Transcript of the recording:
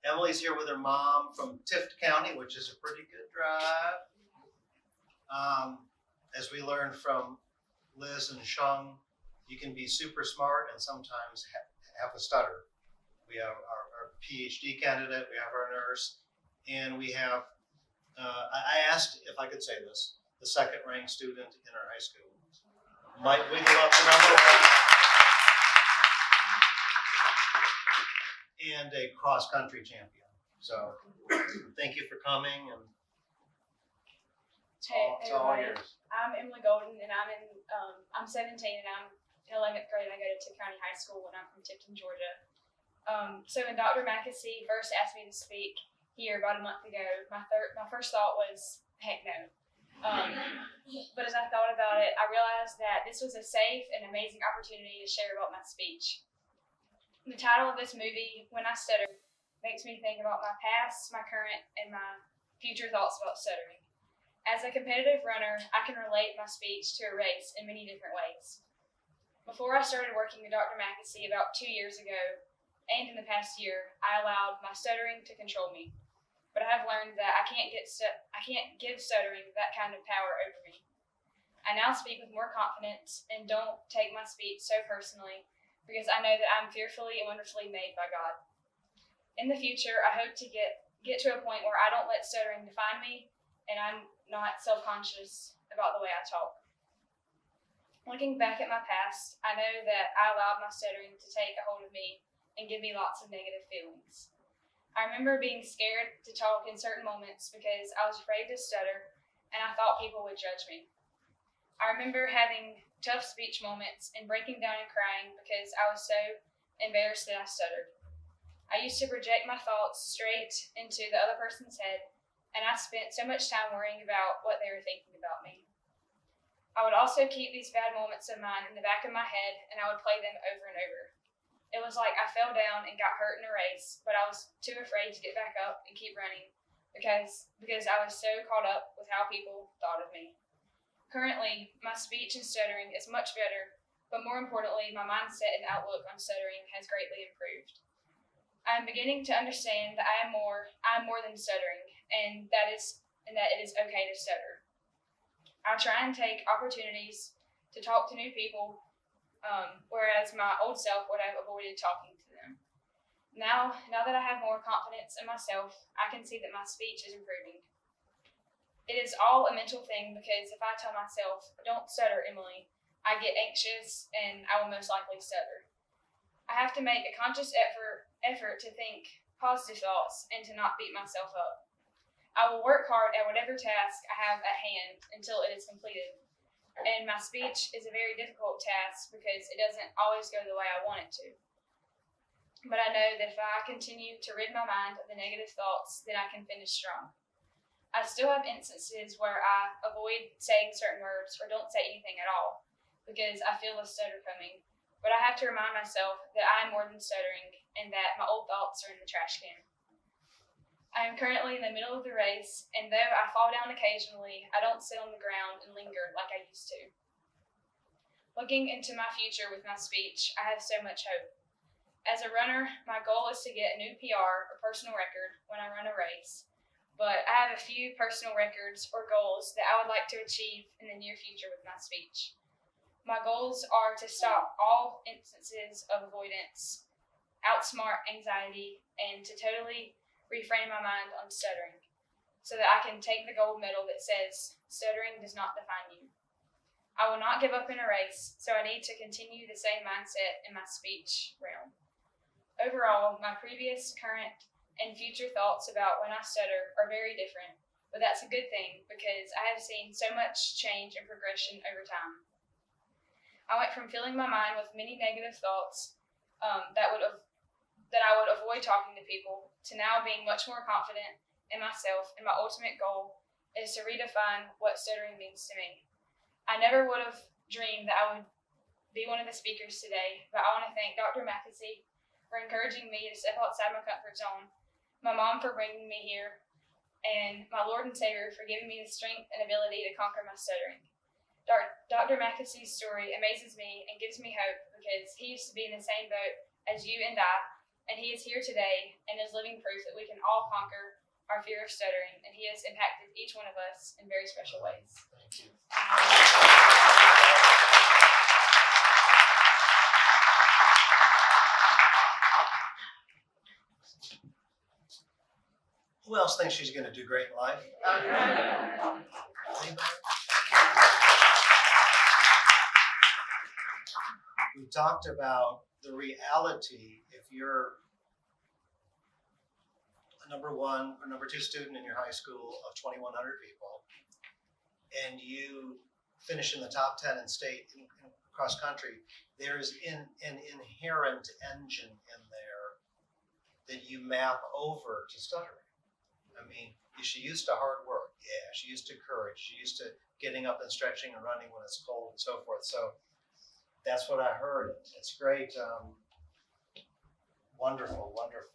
Emily's here with her mom from Tift County, which is a pretty good drive. As we learned from Liz and Shung, you can be super smart and sometimes have a stutter. We have our PhD candidate, we have our nurse, and we have, I asked if I could say this, the second-ranked student in our high school. Might wiggle up to number one. And a cross-country champion. So, thank you for coming, and it's all yours. I'm Emily Golden, and I'm 17, and I'm in 11th grade, and I go to Tift County High School, and I'm from Tifton, Georgia. So when Dr. McAsee first asked me to speak here about a month ago, my first thought was, heck no. But as I thought about it, I realized that this was a safe and amazing opportunity to share about my speech. The title of this movie, When I Stutter, makes me think about my past, my current, and my future thoughts about stuttering. As a competitive runner, I can relate my speech to a race in many different ways. Before I started working with Dr. McAsee about 2 years ago, and in the past year, I allowed my stuttering to control me. But I have learned that I can't give stuttering that kind of power over me. I now speak with more confidence and don't take my speech so personally because I know that I'm fearfully and wonderfully made by God. In the future, I hope to get to a point where I don't let stuttering define me and I'm not self-conscious about the way I talk. Looking back at my past, I know that I allowed my stuttering to take a hold of me and give me lots of negative feelings. I remember being scared to talk in certain moments because I was afraid to stutter and I thought people would judge me. I remember having tough speech moments and breaking down and crying because I was so embarrassed that I stuttered. I used to project my thoughts straight into the other person's head, and I spent so much time worrying about what they were thinking about me. I would also keep these bad moments of mine in the back of my head, and I would play them over and over. It was like I fell down and got hurt in a race, but I was too afraid to get back up and keep running because I was so caught up with how people thought of me. Currently, my speech and stuttering is much better, but more importantly, my mindset and outlook on stuttering has greatly improved. I am beginning to understand that I am more than stuttering, and that it is okay to stutter. I try and take opportunities to talk to new people, whereas my old self would have avoided talking to them. Now that I have more confidence in myself, I can see that my speech is improving. It is all a mental thing because if I tell myself, don't stutter, Emily, I get anxious and I will most likely stutter. I have to make a conscious effort to think positive thoughts and to not beat myself up. I will work hard at whatever task I have at hand until it is completed. And my speech is a very difficult task because it doesn't always go the way I want it to. But I know that if I continue to rid my mind of the negative thoughts, then I can finish strong. I still have instances where I avoid saying certain words or don't say anything at all because I feel a stutter coming. But I have to remind myself that I am more than stuttering and that my old thoughts are in the trash can. I am currently in the middle of the race, and though I fall down occasionally, I don't sit on the ground and linger like I used to. Looking into my future with my speech, I have so much hope. As a runner, my goal is to get a new PR or personal record when I run a race, but I have a few personal records or goals that I would like to achieve in the near future with my speech. My goals are to stop all instances of avoidance, outsmart anxiety, and to totally reframe my mind on stuttering so that I can take the gold medal that says stuttering does not define you. I will not give up in a race, so I need to continue the same mindset in my speech realm. Overall, my previous, current, and future thoughts about when I stutter are very different, but that's a good thing because I have seen so much change and progression over time. I went from filling my mind with many negative thoughts that I would avoid talking to people to now being much more confident in myself, and my ultimate goal is to redefine what stuttering means to me. I never would have dreamed that I would be one of the speakers today, but I want to thank Dr. McAsee for encouraging me to step outside my comfort zone, my mom for bringing me here, and my Lord and Savior for giving me the strength and ability to conquer my stuttering. Dr. McAsee's story amazes me and gives me hope because he used to be in the same boat as you and I, and he is here today and is living proof that we can all conquer our fear of stuttering, and he has impacted each one of us in very special ways. Thank you. Who else thinks she's going to do great in life? Anybody? We talked about the reality if you're a number 1 or number 2 student in your high school of 2,100 people, and you finish in the top 10 in state and cross country, there's an inherent engine in there that you map over to stuttering. I mean, is she used to hard work? Yeah. She used to courage. She used to getting up and stretching and running when it's cold and so forth. So that's what I heard. It's great. Wonderful, wonderful.